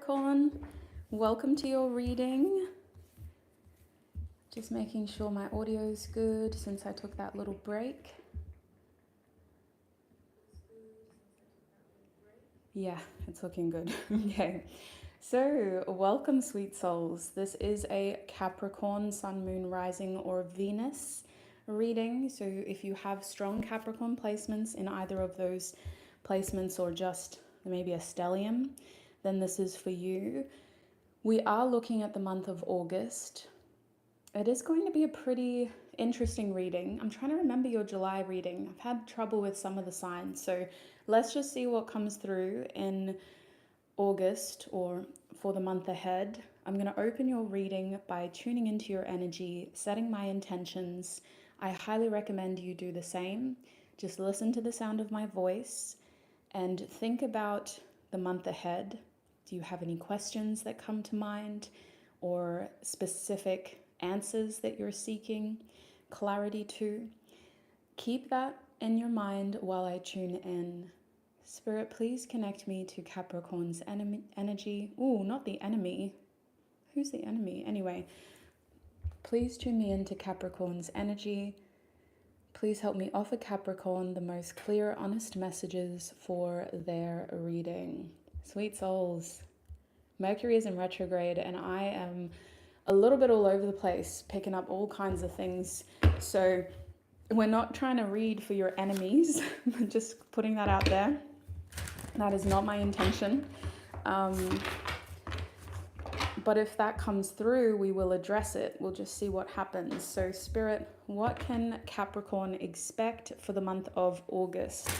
Capricorn. Welcome to your reading. Just making sure my audio is good since I took that little break. Yeah, it's looking good. Okay. So, welcome, sweet souls. This is a Capricorn, Sun, Moon, Rising, or Venus reading. So, if you have strong Capricorn placements in either of those placements or just maybe a stellium, then this is for you. We are looking at the month of August. It is going to be a pretty interesting reading. I'm trying to remember your July reading. I've had trouble with some of the signs. So let's just see what comes through in August or for the month ahead. I'm going to open your reading by tuning into your energy, setting my intentions. I highly recommend you do the same. Just listen to the sound of my voice and think about the month ahead. Do you have any questions that come to mind or specific answers that you're seeking clarity to? Keep that in your mind while I tune in. Spirit, please connect me to Capricorn's energy. Ooh, not the enemy. Who's the enemy? Anyway, please tune me into Capricorn's energy. Please help me offer Capricorn the most clear, honest messages for their reading. Sweet souls, Mercury is in retrograde and I am a little bit all over the place, picking up all kinds of things. So we're not trying to read for your enemies, just putting that out there. That is not my intention. But if that comes through, we will address it. We'll just see what happens. So Spirit, what can Capricorn expect for the month of August?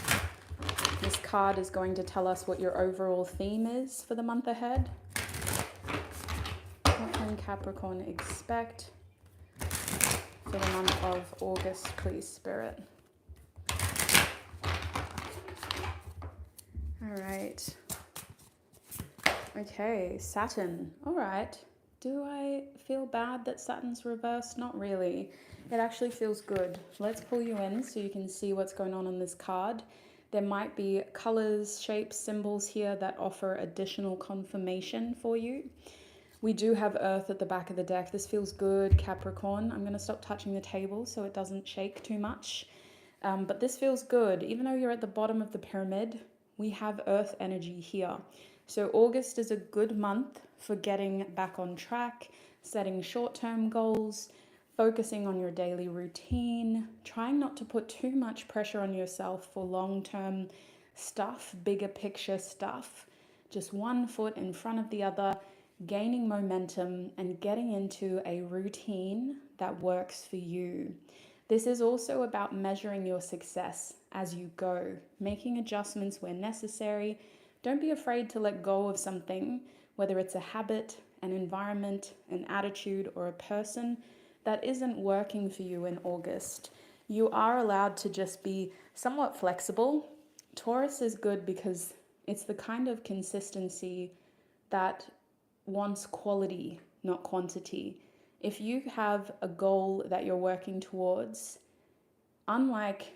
This card is going to tell us what your overall theme is for the month ahead. What can Capricorn expect for the month of August, please, Spirit? All right. Okay, Saturn. All right. Do I feel bad that Saturn's reversed? Not really. It actually feels good. Let's pull you in so you can see what's going on this card. There might be colors, shapes, symbols here that offer additional confirmation for you. We do have Earth at the back of the deck. This feels good, Capricorn. I'm going to stop touching the table so it doesn't shake too much. But this feels good. Even though you're at the bottom of the pyramid, we have Earth energy here. So August is a good month for getting back on track, setting short-term goals, focusing on your daily routine, trying not to put too much pressure on yourself for long-term stuff, bigger picture stuff. Just one foot in front of the other, gaining momentum and getting into a routine that works for you. This is also about measuring your success as you go, making adjustments where necessary. Don't be afraid to let go of something, whether it's a habit, an environment, an attitude, or a person that isn't working for you in August. You are allowed to just be somewhat flexible. Taurus is good because it's the kind of consistency that wants quality, not quantity. If you have a goal that you're working towards, unlike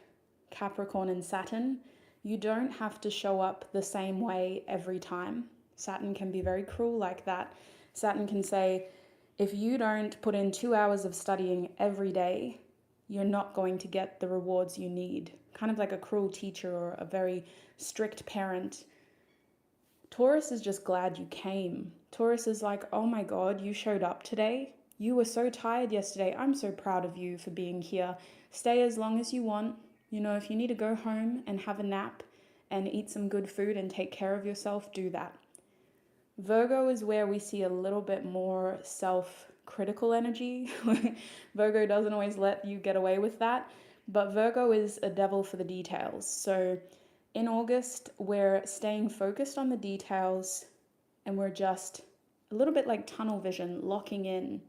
Capricorn and Saturn, you don't have to show up the same way every time. Saturn can be very cruel like that. Saturn can say, if you don't put in 2 hours of studying every day, you're not going to get the rewards you need. Kind of like a cruel teacher or a very strict parent. Taurus is just glad you came. Taurus is like, oh my God, you showed up today. You were so tired yesterday. I'm so proud of you for being here. Stay as long as you want. You know, if you need to go home and have a nap and eat some good food and take care of yourself, do that. Virgo is where we see a little bit more self-critical energy. Virgo doesn't always let you get away with that, but Virgo is a devil for the details. So in August, we're staying focused on the details and we're just a little bit like tunnel vision, locking in.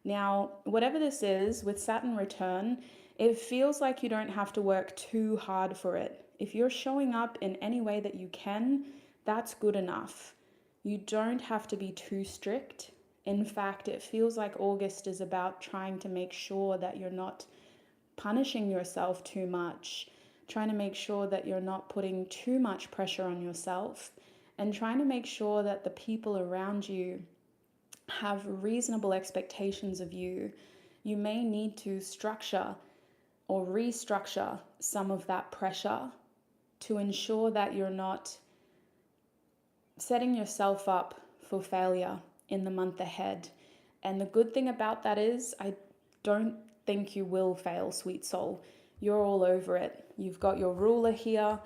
Now, whatever this is, with Saturn return, it feels like you don't have to work too hard for it. If you're showing up in any way that you can, that's good enough. You don't have to be too strict. In fact, it feels like August is about trying to make sure that you're not punishing yourself too much, trying to make sure that you're not putting too much pressure on yourself, and trying to make sure that the people around you have reasonable expectations of you. You may need to structure or restructure some of that pressure to ensure that you're not setting yourself up for failure in the month ahead. And the good thing about that is, I don't think you will fail, sweet soul. You're all over it. You've got your ruler here,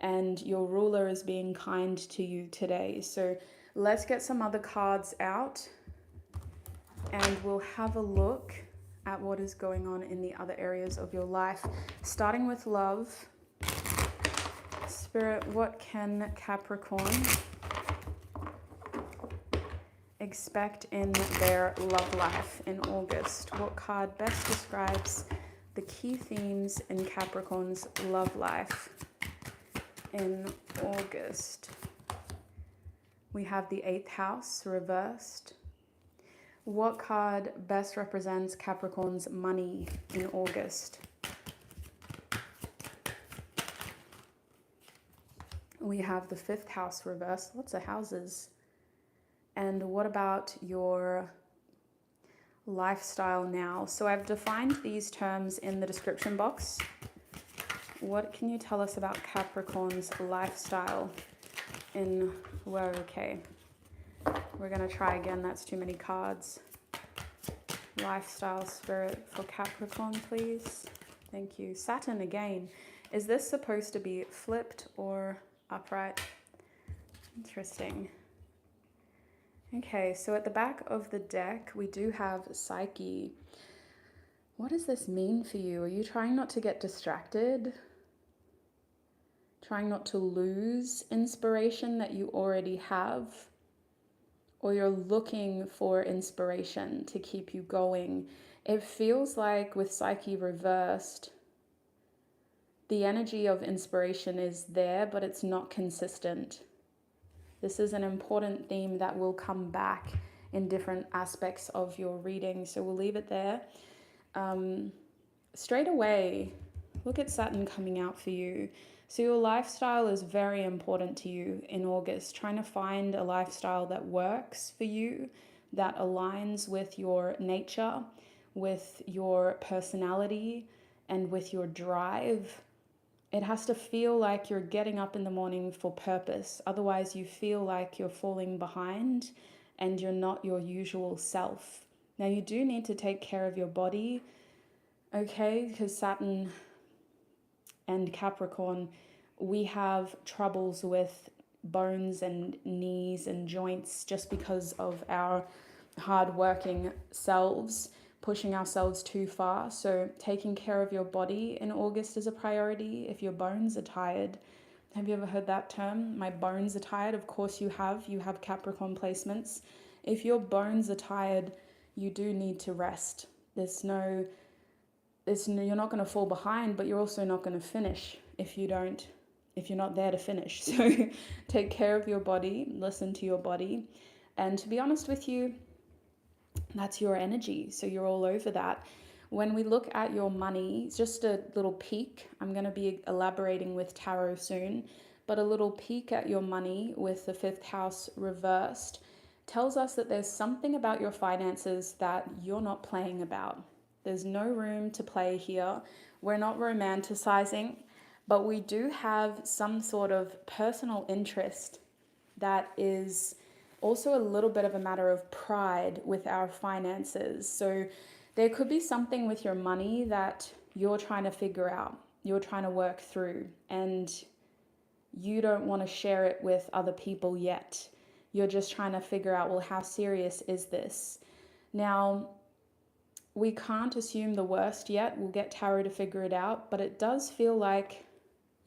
and your ruler is being kind to you today. So let's get some other cards out, and we'll have a look at what is going on in the other areas of your life. Starting with love. Spirit, what can Capricorn expect in their love life in August? What card best describes the key themes in Capricorn's love life in August? We have the 8th house reversed. What card best represents Capricorn's money in August? We have the 5th house reversed. Lots of houses. And what about your lifestyle now? So I've defined these terms in the description box. What can you tell us about Capricorn's lifestyle in, well, okay. We're going to try again. That's too many cards. Lifestyle, spirit, for Capricorn, please. Thank you. Saturn again. Is this supposed to be flipped or upright? Interesting. Okay, so at the back of the deck, we do have Psyche. What does this mean for you? Are you trying not to get distracted? Trying not to lose inspiration that you already have? Or you're looking for inspiration to keep you going? It feels like with Psyche reversed, the energy of inspiration is there, but it's not consistent. This is an important theme that will come back in different aspects of your reading, so we'll leave it there. Straight away, look at Saturn coming out for you. So your lifestyle is very important to you in August. Trying to find a lifestyle that works for you, that aligns with your nature, with your personality, and with your drive. It has to feel like you're getting up in the morning for purpose. Otherwise, you feel like you're falling behind and you're not your usual self. Now, you do need to take care of your body, okay? Because Saturn and Capricorn, we have troubles with bones and knees and joints just because of our hard-working selves, pushing ourselves too far. So taking care of your body in August is a priority. If your bones are tired, have you ever heard that term? My bones are tired. Of course you have. You have Capricorn placements. If your bones are tired, you do need to rest. You're not going to fall behind, but you're also not going to finish if you're not there to finish. So take care of your body, listen to your body. And to be honest with you, that's your energy. So you're all over that. When we look at your money, just a little peek, I'm going to be elaborating with tarot soon, but a little peek at your money with the 5th house reversed tells us that there's something about your finances that you're not playing about. There's no room to play here. We're not romanticizing, but we do have some sort of personal interest that is also a little bit of a matter of pride with our finances. So there could be something with your money that you're trying to figure out, you're trying to work through, and you don't want to share it with other people yet. You're just trying to figure out, well, how serious is this? Now, we can't assume the worst yet. We'll get tarot to figure it out, but it does feel like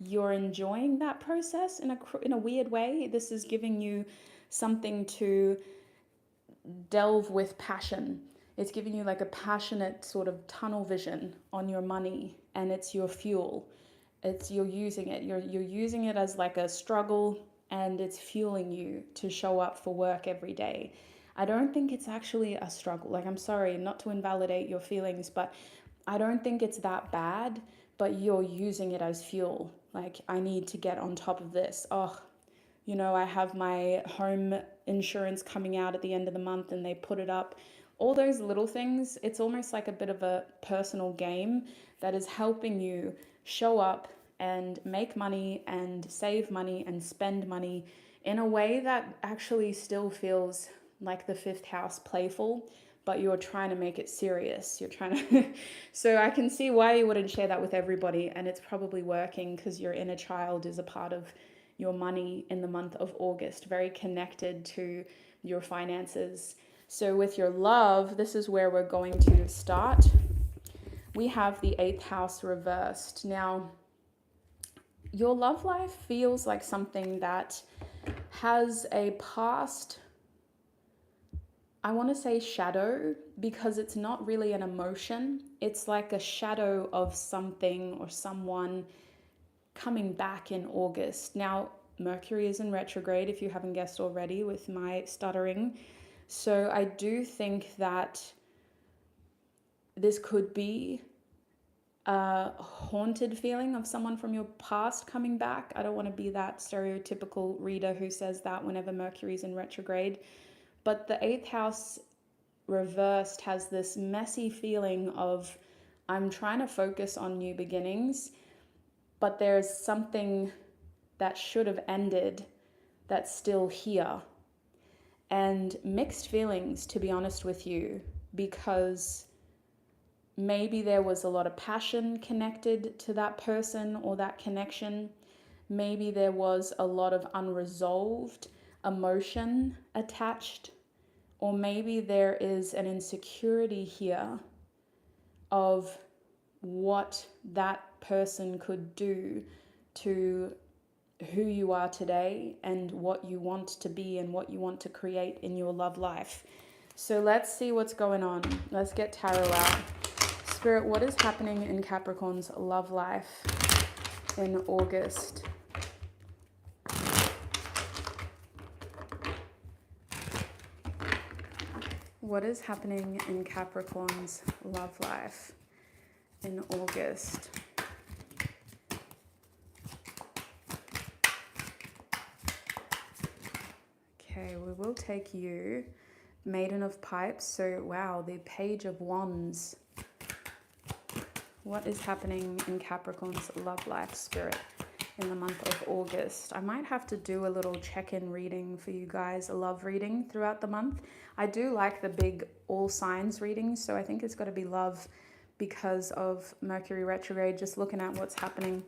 you're enjoying that process in a weird way. This is giving you something to delve with passion. It's giving you like a passionate sort of tunnel vision on your money, and it's your fuel. You're using it. You're using it as like a struggle, and it's fueling you to show up for work every day. I don't think it's actually a struggle. Like, I'm sorry not to invalidate your feelings, but I don't think it's that bad, but you're using it as fuel. Like, I need to get on top of this. Oh, You know, I have my home insurance coming out at the end of the month and they put it up. All those little things, it's almost like a bit of a personal game that is helping you show up and make money and save money and spend money in a way that actually still feels like the fifth house playful, but you're trying to make it serious. You're trying to. So I can see why you wouldn't share that with everybody, and it's probably working because your inner child is a part of your money in the month of August, very connected to your finances. So with your love, this is where we're going to start. We have the 8th house reversed. Now, your love life feels like something that has a past, I want to say shadow, because it's not really an emotion. It's like a shadow of something or someone coming back in August. Now, Mercury is in retrograde, if you haven't guessed already with my stuttering. So I do think that this could be a haunted feeling of someone from your past coming back. I don't want to be that stereotypical reader who says that whenever Mercury's in retrograde. But the 8th house reversed has this messy feeling of, I'm trying to focus on new beginnings, but there's something that should have ended that's still here. And mixed feelings, to be honest with you, because maybe there was a lot of passion connected to that person or that connection. Maybe there was a lot of unresolved emotion attached, or maybe there is an insecurity here of what that person could do to who you are today and what you want to be and what you want to create in your love life. So let's see what's going on. Let's get tarot out. Spirit, what is happening in Capricorn's love life in August? What is happening in Capricorn's love life in August? Okay, we will take you, Maiden of Pipes. So, wow, the Page of Wands. What is happening in Capricorn's love life, Spirit, in the month of August? I might have to do a little check-in reading for you guys, a love reading throughout the month. I do like the big all signs readings, so I think it's got to be love because of Mercury retrograde, just looking at what's happening.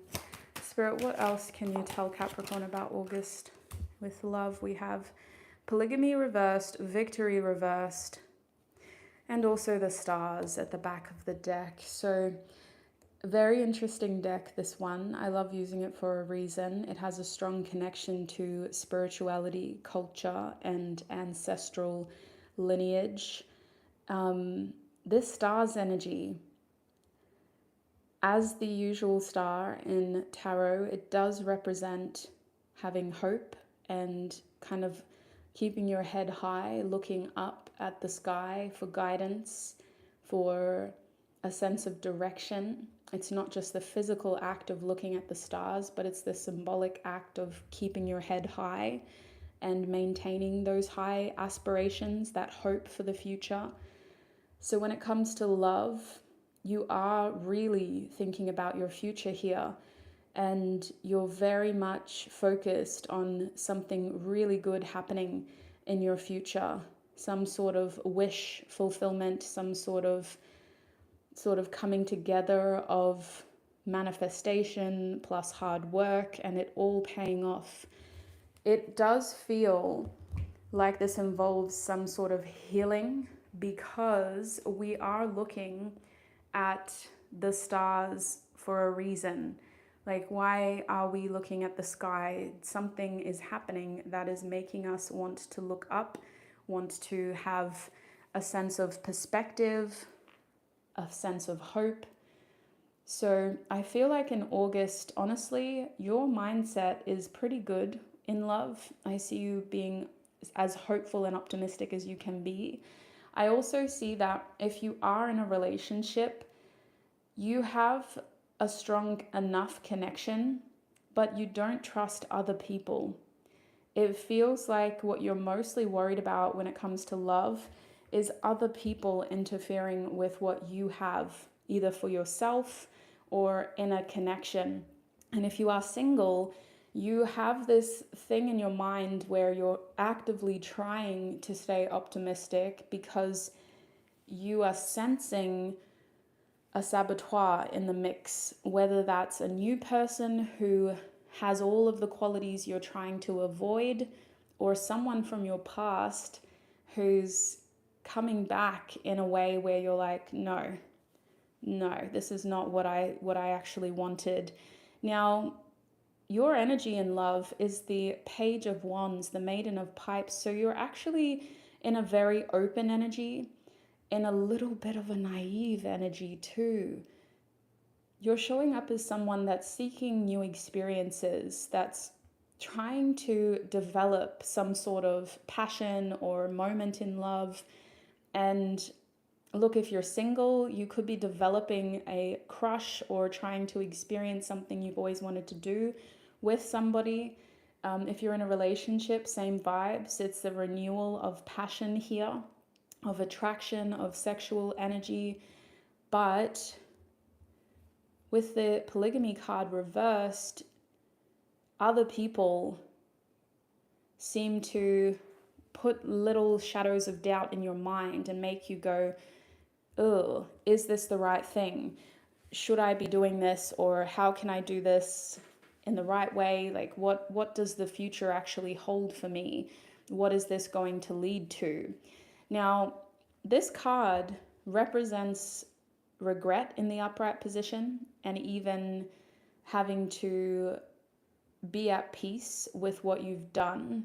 Spirit, what else can you tell Capricorn about August? With love, we have polygamy reversed, victory reversed, and also the stars at the back of the deck. So very interesting deck, this one. I love using it for a reason. It has a strong connection to spirituality, culture, and ancestral lineage. This star's energy, as the usual star in tarot, it does represent having hope and kind of keeping your head high, looking up at the sky for guidance, for a sense of direction. It's not just the physical act of looking at the stars, but it's the symbolic act of keeping your head high and maintaining those high aspirations, that hope for the future. So when it comes to love, you are really thinking about your future here, and you're very much focused on something really good happening in your future, some sort of wish fulfillment, some sort of coming together of manifestation plus hard work, and it all paying off. It does feel like this involves some sort of healing, because we are looking at the stars for a reason. Like, why are we looking at the sky? Something is happening that is making us want to look up, want to have a sense of perspective, a sense of hope. So I feel like in August, honestly, your mindset is pretty good in love. I see you being as hopeful and optimistic as you can be. I also see that if you are in a relationship, you have a strong enough connection, but you don't trust other people. It feels like what you're mostly worried about when it comes to love is other people interfering with what you have, either for yourself or in a connection. And if you are single, you have this thing in your mind where you're actively trying to stay optimistic because you are sensing a saboteur in the mix, whether that's a new person who has all of the qualities you're trying to avoid, or someone from your past who's coming back in a way where you're like, no, this is not what I actually wanted. Now, your energy in love is the Page of Wands, the Maiden of Pipes. So you're actually in a very open energy, in a little bit of a naive energy too. You're showing up as someone that's seeking new experiences, that's trying to develop some sort of passion or moment in love. And look, if you're single, you could be developing a crush or trying to experience something you've always wanted to do with somebody. If you're in a relationship, same vibes. It's the renewal of passion here, of attraction, of sexual energy. But with the polygamy card reversed, other people seem to put little shadows of doubt in your mind and make you go, oh, is this the right thing? Should I be doing this? Or how can I do this in the right way? Like, what does the future actually hold for me? What is this going to lead to? Now, this card represents regret in the upright position, and even having to be at peace with what you've done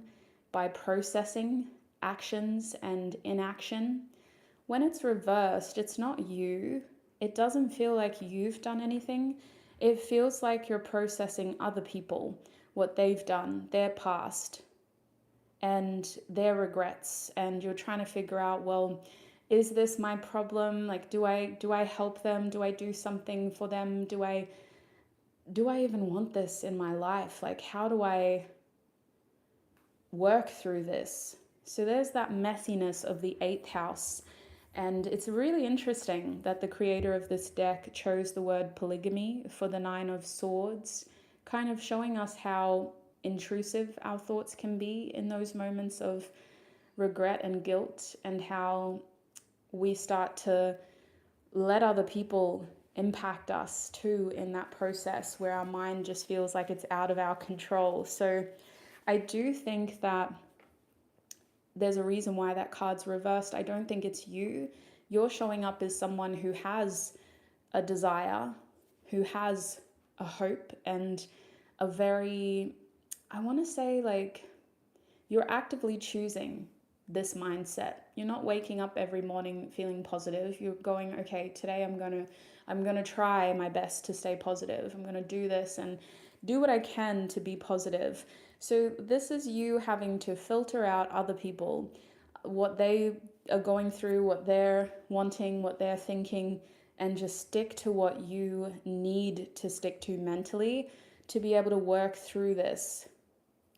by processing actions and inaction. When it's reversed, it's not you. It doesn't feel like you've done anything. It feels like you're processing other people, what they've done, their past, and their regrets. And you're trying to figure out, well, is this my problem? Like, do I help them? Do I do something for them? Do I even want this in my life? Like, how do I work through this? So there's that messiness of the 8th house. And it's really interesting that the creator of this deck chose the word polygamy for the 9 of Swords, kind of showing us how intrusive our thoughts can be in those moments of regret and guilt, and how we start to let other people impact us too in that process, where our mind just feels like it's out of our control. So I do think that there's a reason why that card's reversed. I don't think it's you. You're showing up as someone who has a desire, who has a hope, and a very, I want to say, like, you're actively choosing this mindset. You're not waking up every morning feeling positive. You're going, okay, today I'm going to try my best to stay positive. I'm going to do this and do what I can to be positive. So this is you having to filter out other people, what they are going through, what they're wanting, what they're thinking, and just stick to what you need to stick to mentally to be able to work through this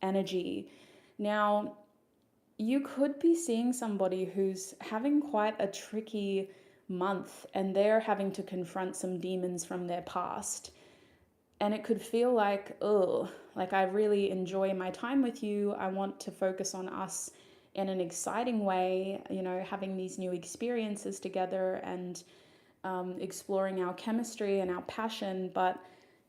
energy. Now, you could be seeing somebody who's having quite a tricky month, and they're having to confront some demons from their past. And it could feel like, oh, like, I really enjoy my time with you. I want to focus on us in an exciting way, you know, having these new experiences together and exploring our chemistry and our passion. But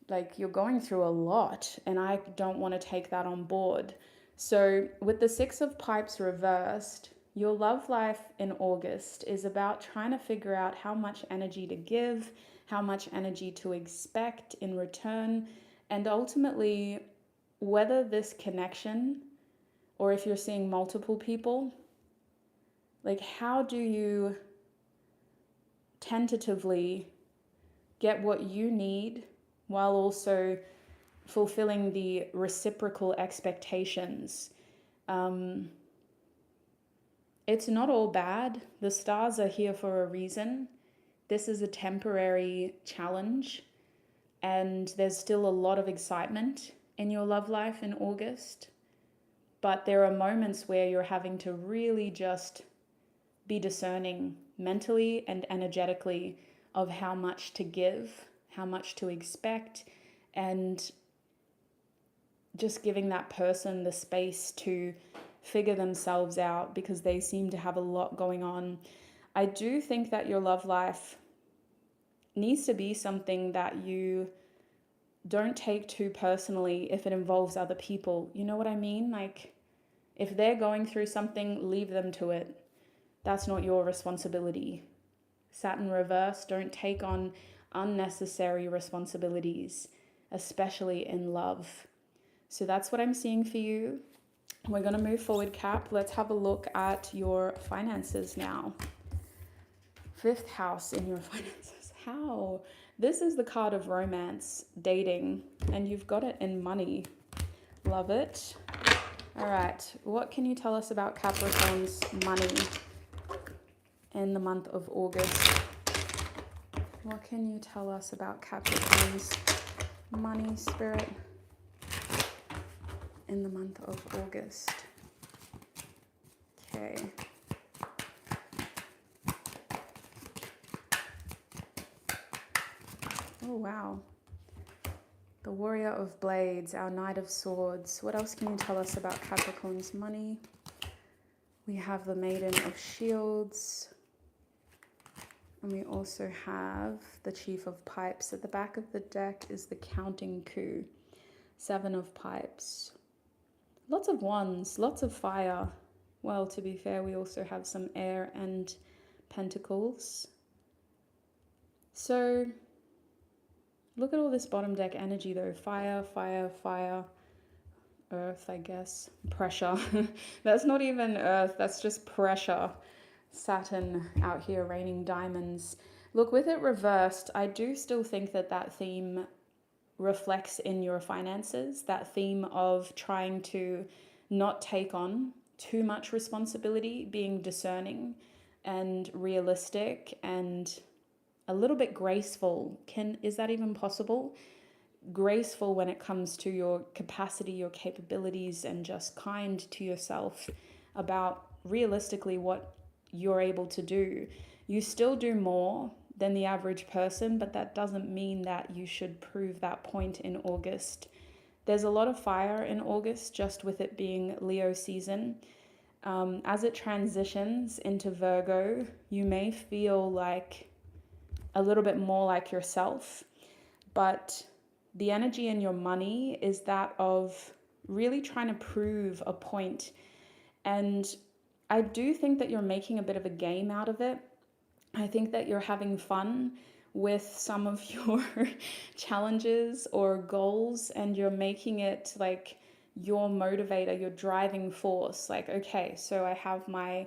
like, you're going through a lot, and I don't want to take that on board. So with the 6 of Pipes reversed, your love life in August is about trying to figure out how much energy to give, how much energy to expect in return, and ultimately whether this connection, or if you're seeing multiple people, like, how do you tentatively get what you need while also fulfilling the reciprocal expectations. It's not all bad. The stars are here for a reason. This is a temporary challenge, and there's still a lot of excitement in your love life in August. but there are moments where you're having to really just be discerning mentally and energetically of how much to give, how much to expect, and just giving that person the space to figure themselves out, because they seem to have a lot going on. I do think that your love life needs to be something that you don't take too personally if it involves other people. You know what I mean? Like, if they're going through something, leave them to it. That's not your responsibility. Saturn reverse, don't take on unnecessary responsibilities, especially in love. So that's what I'm seeing for you. We're going to move forward, Cap. Let's have a look at your finances now. 5th house in your finances. How? This is the card of romance, dating, and you've got it in money. Love it. All right. What can you tell us about Capricorn's money in the month of August? What can you tell us about Capricorn's money, Spirit, in the month of August? Okay. Oh, wow. The Warrior of Blades, our Knight of Swords. What else can you tell us about Capricorn's money? We have the Maiden of Shields. And we also have the Chief of Pipes. At the back of the deck is the Counting Coup. 7 of Pipes. Lots of wands, lots of fire. Well, to be fair, we also have some air and pentacles. So look at all this bottom deck energy though. Fire, fire, fire. Earth, I guess. Pressure. That's not even earth, that's just pressure. Saturn out here raining diamonds. Look, with it reversed, I do still think that that theme reflects in your finances. That theme of trying to not take on too much responsibility, being discerning and realistic and a little bit graceful. Is that even possible? Graceful when it comes to your capacity, your capabilities, and just kind to yourself about realistically what you're able to do. You still do more than the average person, but that doesn't mean that you should prove that point in August. There's a lot of fire in August, just with it being Leo season. As it transitions into Virgo, you may feel like a little bit more like yourself, but the energy in your money is that of really trying to prove a point. And I do think that you're making a bit of a game out of it. I think that you're having fun with some of your challenges or goals, and you're making it like your motivator, your driving force. Like, okay, so I have my,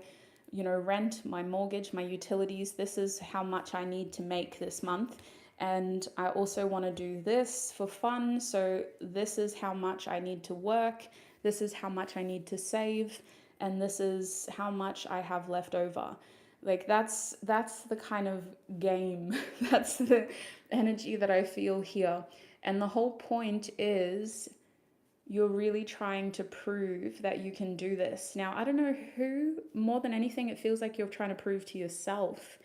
rent, my mortgage, my utilities. This is how much I need to make this month. And I also want to do this for fun. So this is how much I need to work. This is how much I need to save. And this is how much I have left over. Like that's the kind of game, that's the energy that I feel here. And the whole point is you're really trying to prove that you can do this. Now, I don't know who, more than anything, it feels like you're trying to prove to yourself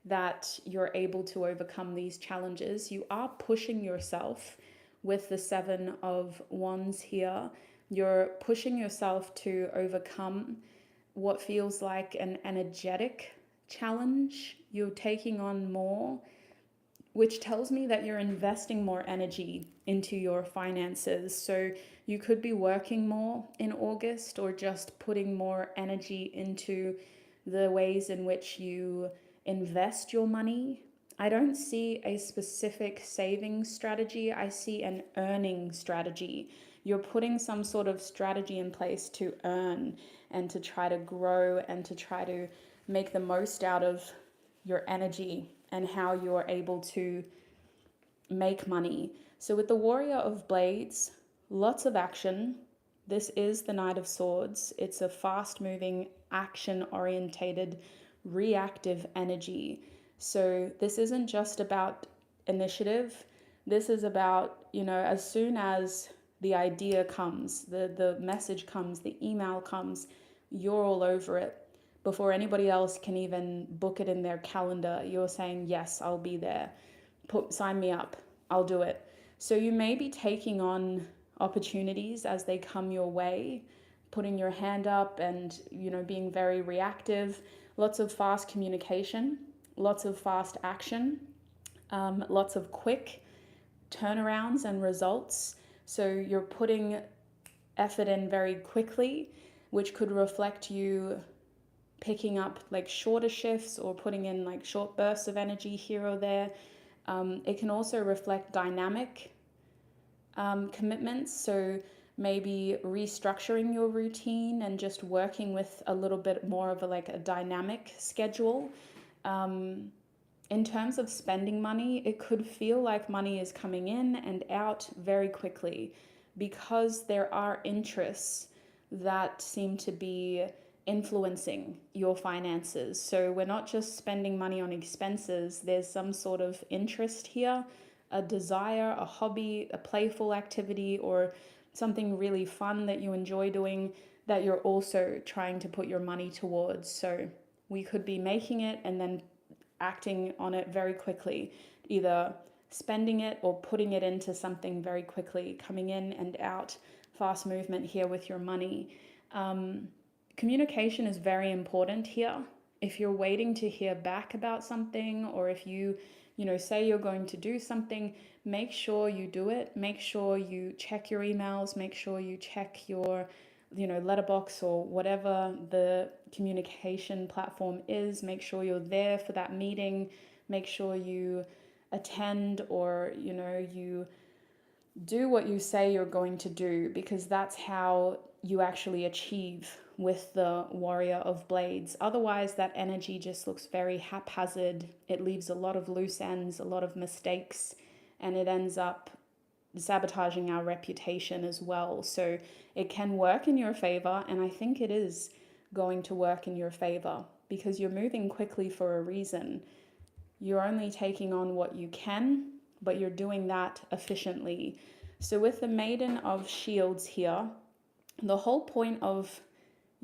that you're able to overcome these challenges. You are pushing yourself with the 7 of Wands here. You're pushing yourself to overcome what feels like an energetic challenge. You're taking on more, which tells me that you're investing more energy into your finances. So you could be working more in August, or just putting more energy into the ways in which you invest your money. I don't see a specific saving strategy. I see an earning strategy. You're putting some sort of strategy in place to earn and to try to grow and to try to make the most out of your energy and how you're able to make money. So with the Warrior of Blades, lots of action. This is the Knight of Swords. It's a fast-moving, action-orientated, reactive energy. So this isn't just about initiative. This is about, as soon as the idea comes, the message comes, the email comes, you're all over it. Before anybody else can even book it in their calendar, you're saying, yes, I'll be there. Sign me up. I'll do it. So you may be taking on opportunities as they come your way, putting your hand up and, being very reactive. Lots of fast communication, lots of fast action, lots of quick turnarounds and results. So you're putting effort in very quickly, which could reflect you picking up like shorter shifts or putting in like short bursts of energy here or there. It can also reflect dynamic commitments. So maybe restructuring your routine and just working with a little bit more of a dynamic schedule. In terms of spending money, it could feel like money is coming in and out very quickly because there are interests that seem to be influencing your finances. So we're not just spending money on expenses, there's some sort of interest here, a desire, a hobby, a playful activity, or something really fun that you enjoy doing that you're also trying to put your money towards. So we could be making it and then acting on it very quickly, either spending it or putting it into something very quickly, coming in and out, fast movement here with your money. Communication is very important here. If you're waiting to hear back about something, or if you say you're going to do something, make sure you do it. Make sure you check your emails, make sure you check your letterbox or whatever the communication platform is. Make sure you're there for that meeting. Make sure you attend, or you do what you say you're going to do, because that's how you actually achieve with the Warrior of Blades. Otherwise, that energy just looks very haphazard. It leaves a lot of loose ends, a lot of mistakes, and it ends up sabotaging our reputation as well. So it can work in your favor, and I think it is going to work in your favor because you're moving quickly for a reason. You're only taking on what you can, but you're doing that efficiently. So with the Maiden of Shields here, the whole point of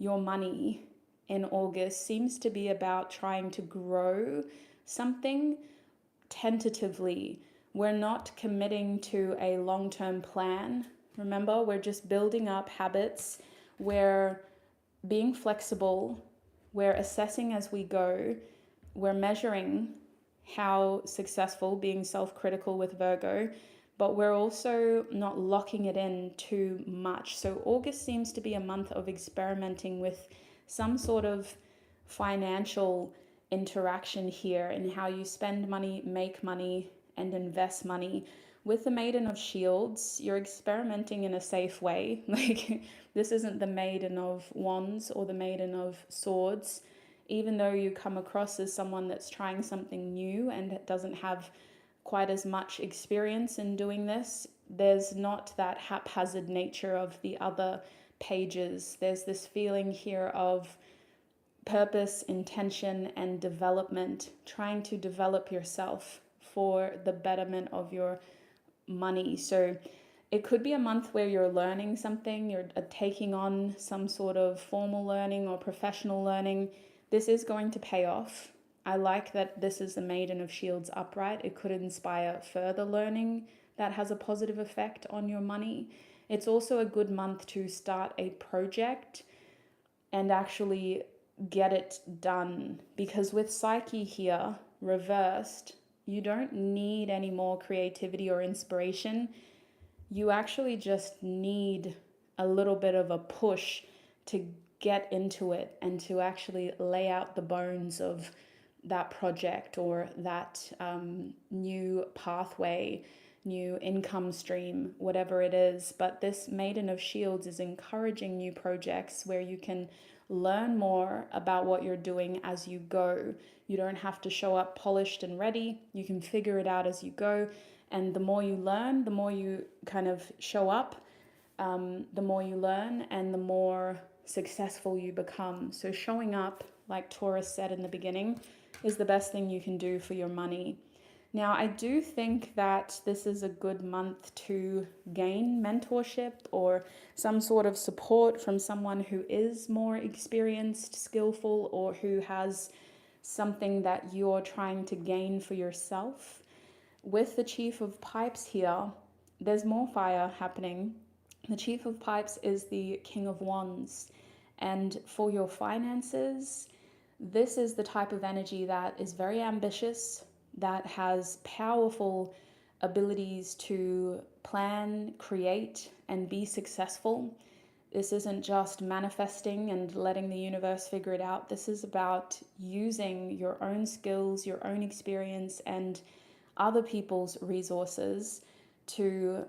your money in August seems to be about trying to grow something tentatively. We're not committing to a long-term plan. Remember, we're just building up habits. We're being flexible. We're assessing as we go. We're measuring how successful, being self-critical with Virgo, but we're also not locking it in too much. So August seems to be a month of experimenting with some sort of financial interaction here in how you spend money, make money, and invest money. With the Maiden of Shields, you're experimenting in a safe way. Like, this isn't the Maiden of Wands or the Maiden of Swords. Even though you come across as someone that's trying something new and doesn't have quite as much experience in doing this, there's not that haphazard nature of the other pages. There's this feeling here of purpose, intention, and development, trying to develop yourself for the betterment of your money. So it could be a month where you're learning something, you're taking on some sort of formal learning or professional learning. This is going to pay off. I like that this is the Maiden of Shields upright. It could inspire further learning that has a positive effect on your money. It's also a good month to start a project and actually get it done, because with Psyche here reversed, you don't need any more creativity or inspiration. You actually just need a little bit of a push to get into it and to actually lay out the bones of that project or that new pathway, new income stream, whatever it is. But this Maiden of Shields is encouraging new projects where you can learn more about what you're doing as you go. You don't have to show up polished and ready. You can figure it out as you go. And the more you learn, the more you kind of show up, the more you learn and the more successful you become. So showing up, like Taurus said in the beginning, is the best thing you can do for your money. Now, I do think that this is a good month to gain mentorship or some sort of support from someone who is more experienced, skillful, or who has something that you're trying to gain for yourself. With the Chief of Pipes here, there's more fire happening. The Chief of Pipes is the King of Wands. And for your finances, this is the type of energy that is very ambitious, that has powerful abilities to plan, create, and be successful. This isn't just manifesting and letting the universe figure it out. This is about using your own skills, your own experience, and other people's resources to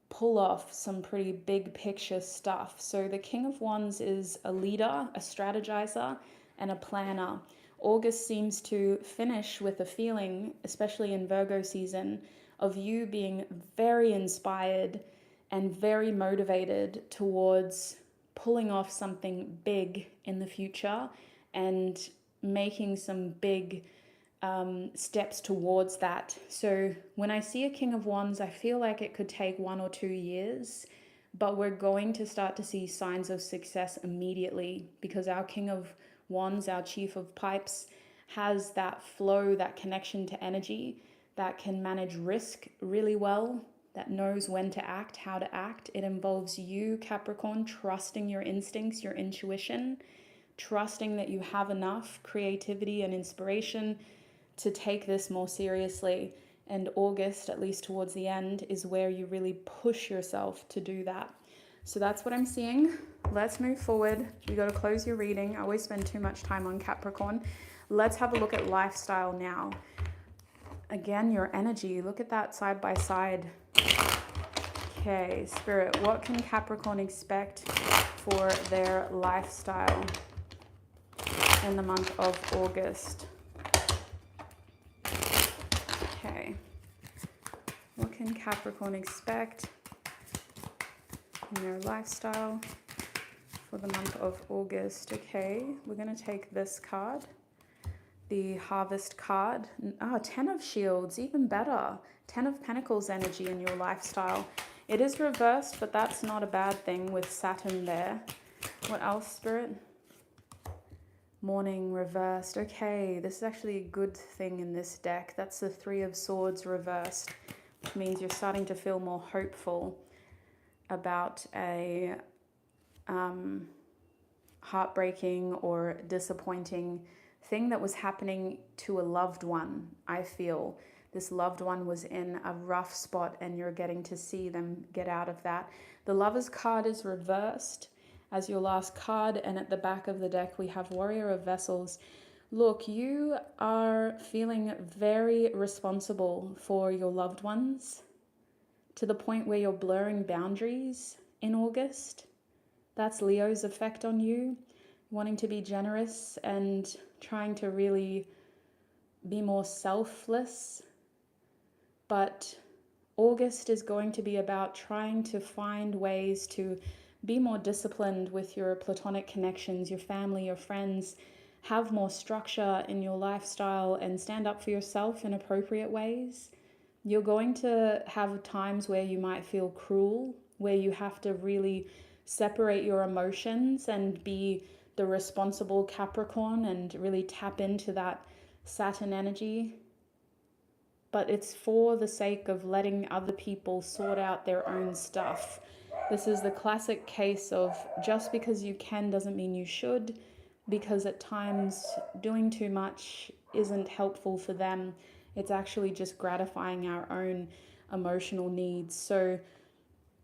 pull off some pretty big picture stuff. So the King of Wands is a leader, a strategizer, and a planner. August seems to finish with a feeling, especially in Virgo season, of you being very inspired and very motivated towards pulling off something big in the future and making some big steps towards that. So when I see a King of Wands, I feel like it could take 1 or 2 years, but we're going to start to see signs of success immediately because our King of Wands, our Chief of Pipes, has that flow, that connection to energy, that can manage risk really well, that knows when to act, how to act. It involves you, Capricorn, trusting your instincts, your intuition, trusting that you have enough creativity and inspiration to take this more seriously. And August, at least towards the end, is where you really push yourself to do that. So that's what I'm seeing. Let's move forward. We got to close your reading. I always spend too much time on Capricorn. Let's have a look at lifestyle now. Again, your energy. Look at that side by side. Okay, Spirit, what can Capricorn expect for their lifestyle in the month of August? Okay, what can Capricorn expect in their lifestyle for the month of August? Okay, we're going to take this card, the Harvest card. Oh, 10 of Shields, even better. 10 of Pentacles energy in your lifestyle. It is reversed, but that's not a bad thing with Saturn there. What else, Spirit? Morning reversed. Okay, this is actually a good thing in this deck. That's the Three of Swords reversed, which means you're starting to feel more hopeful about a heartbreaking or disappointing thing that was happening to a loved one. I feel this loved one was in a rough spot and you're getting to see them get out of that. The Lover's card is reversed as your last card, and at the back of the deck we have Warrior of Vessels. Look, you are feeling very responsible for your loved ones to the point where you're blurring boundaries in August. That's Leo's effect on you, wanting to be generous and trying to really be more selfless. But August is going to be about trying to find ways to be more disciplined with your platonic connections, your family, your friends, have more structure in your lifestyle and stand up for yourself in appropriate ways. You're going to have times where you might feel cruel, where you have to really separate your emotions and be the responsible Capricorn and really tap into that Saturn energy. But it's for the sake of letting other people sort out their own stuff. This is the classic case of just because you can doesn't mean you should, because at times doing too much isn't helpful for them. It's actually just gratifying our own emotional needs. So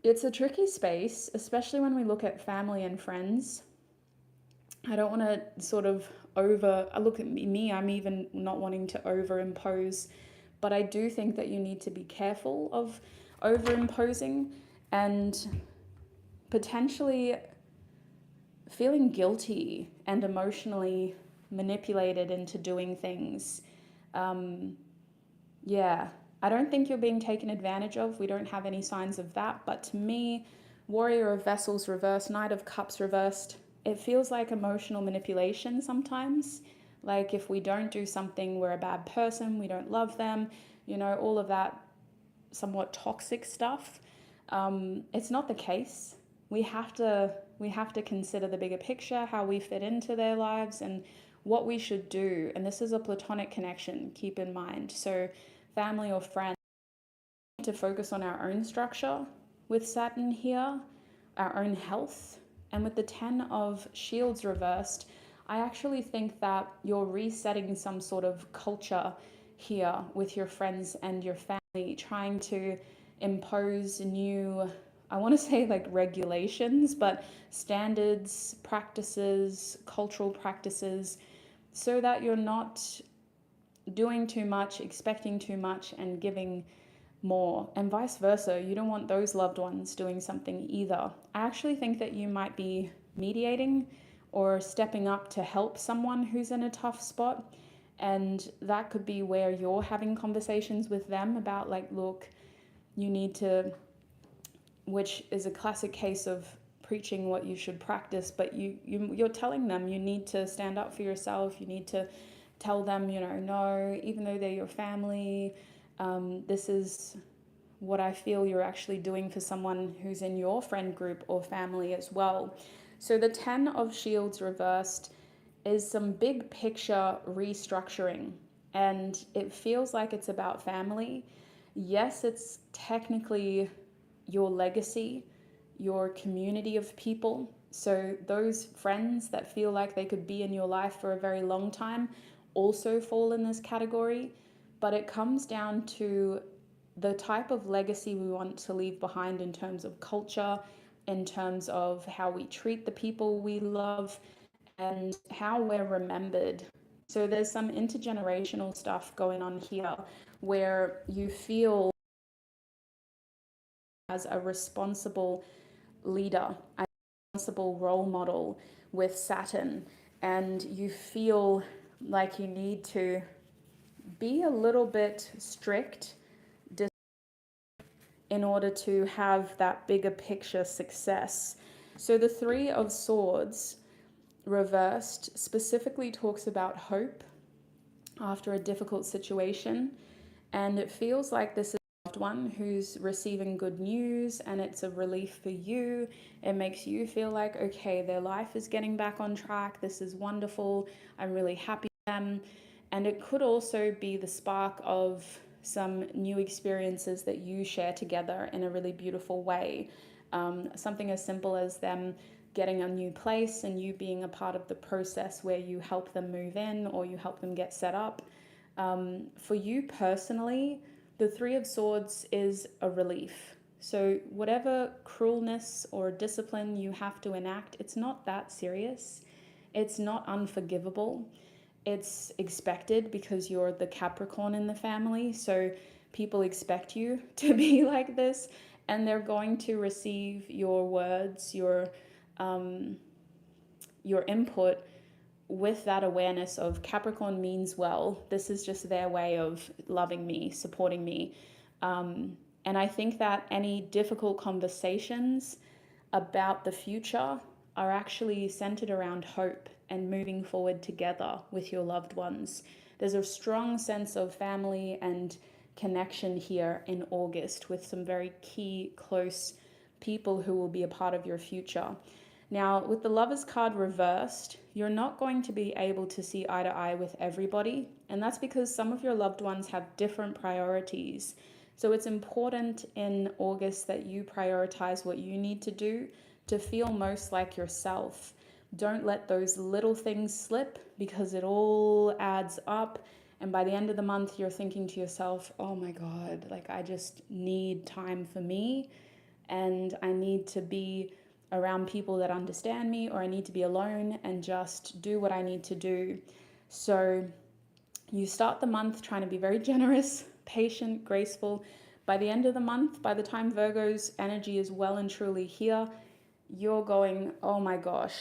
it's a tricky space, especially when we look at family and friends. I don't want to sort of look at me, I'm even not wanting to overimpose, but I do think that you need to be careful of overimposing and potentially feeling guilty and emotionally manipulated into doing things. Yeah, I don't think you're being taken advantage of. We don't have any signs of that. But to me, Warrior of Vessels reversed, Knight of Cups reversed, it feels like emotional manipulation sometimes. Like if we don't do something, we're a bad person, we don't love them. you know, all of that somewhat toxic stuff. It's not the case. We have to consider the bigger picture, how we fit into their lives and what we should do. And this is a platonic connection, keep in mind. So family or friends, to focus on our own structure with Saturn here, our own health. And with the 10 of Shields reversed, I actually think that you're resetting some sort of culture here with your friends and your family, trying to impose new, I want to say like regulations, but standards, practices, cultural practices, so that you're not doing too much, expecting too much, and giving more, and vice versa. You don't want those loved ones doing something either. I actually think that you might be mediating or stepping up to help someone who's in a tough spot, and that could be where you're having conversations with them about like, look, you need to, which is a classic case of preaching what you should practice, but you're telling them you need to stand up for yourself. You need to tell them, you know, no, even though they're your family, this is what I feel you're actually doing for someone who's in your friend group or family as well. So the 10 of Shields reversed is some big picture restructuring, and it feels like it's about family. Yes, it's technically your legacy, your community of people. So those friends that feel like they could be in your life for a very long time also fall in this category. But it comes down to the type of legacy we want to leave behind in terms of culture, in terms of how we treat the people we love, and how we're remembered. So there's some intergenerational stuff going on here where you feel as a responsible leader, a responsible role model with Saturn, and you feel like you need to be a little bit strict in order to have that bigger picture success. So the 3 of Swords reversed specifically talks about hope after a difficult situation, and it feels like this is a loved one who's receiving good news, and it's a relief for you. It makes you feel like, okay, their life is getting back on track. This is wonderful. I'm really happy for them. And it could also be the spark of some new experiences that you share together in a really beautiful way. Something as simple as them getting a new place and you being a part of the process where you help them move in or you help them get set up. For you personally, the 3 of Swords is a relief. So whatever cruelness or discipline you have to enact, it's not that serious. It's not unforgivable. It's expected because you're the Capricorn in the family. So people expect you to be like this, and they're going to receive your words, your input with that awareness of Capricorn means well. This is just their way of loving me, supporting me. And I think that any difficult conversations about the future are actually centered around hope and moving forward together with your loved ones. There's a strong sense of family and connection here in August with some very key, close people who will be a part of your future. Now, with the Lovers card reversed, you're not going to be able to see eye to eye with everybody, and that's because some of your loved ones have different priorities. So it's important in August that you prioritize what you need to do to feel most like yourself. Don't let those little things slip because it all adds up. And by the end of the month, you're thinking to yourself, oh my God, like I just need time for me, and I need to be around people that understand me, or I need to be alone and just do what I need to do. So you start the month trying to be very generous, patient, graceful. By the end of the month, by the time Virgo's energy is well and truly here, you're going, oh my gosh,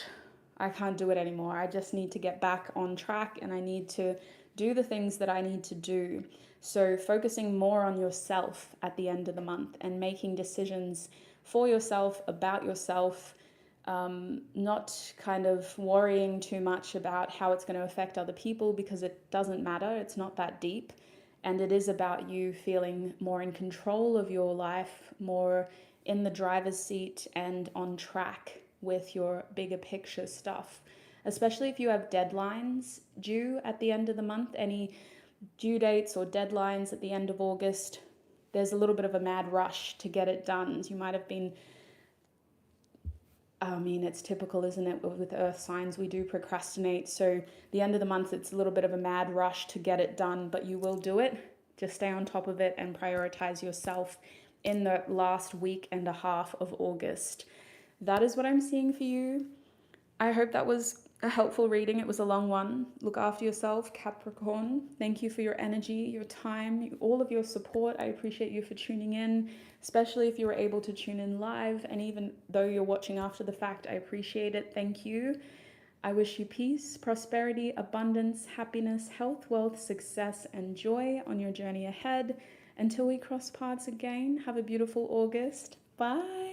I can't do it anymore. I just need to get back on track and I need to do the things that I need to do. So focusing more on yourself at the end of the month and making decisions for yourself, about yourself, not kind of worrying too much about how it's going to affect other people because it doesn't matter. It's not that deep. And it is about you feeling more in control of your life, more in the driver's seat and on track with your bigger picture stuff. Especially if you have deadlines due at the end of the month, any due dates or deadlines at the end of August, there's a little bit of a mad rush to get it done. You might have been, I mean, it's typical, isn't it? With earth signs, we do procrastinate. So the end of the month, it's a little bit of a mad rush to get it done, but you will do it. Just stay on top of it and prioritize yourself in the last week and a half of August. That is what I'm seeing for you. I hope that was a helpful reading. It was a long one. Look after yourself, Capricorn. Thank you for your energy, your time, all of your support. I appreciate you for tuning in, especially if you were able to tune in live. And even though you're watching after the fact, I appreciate it. Thank you. I wish you peace, prosperity, abundance, happiness, health, wealth, success, and joy on your journey ahead. Until we cross paths again, have a beautiful August. Bye.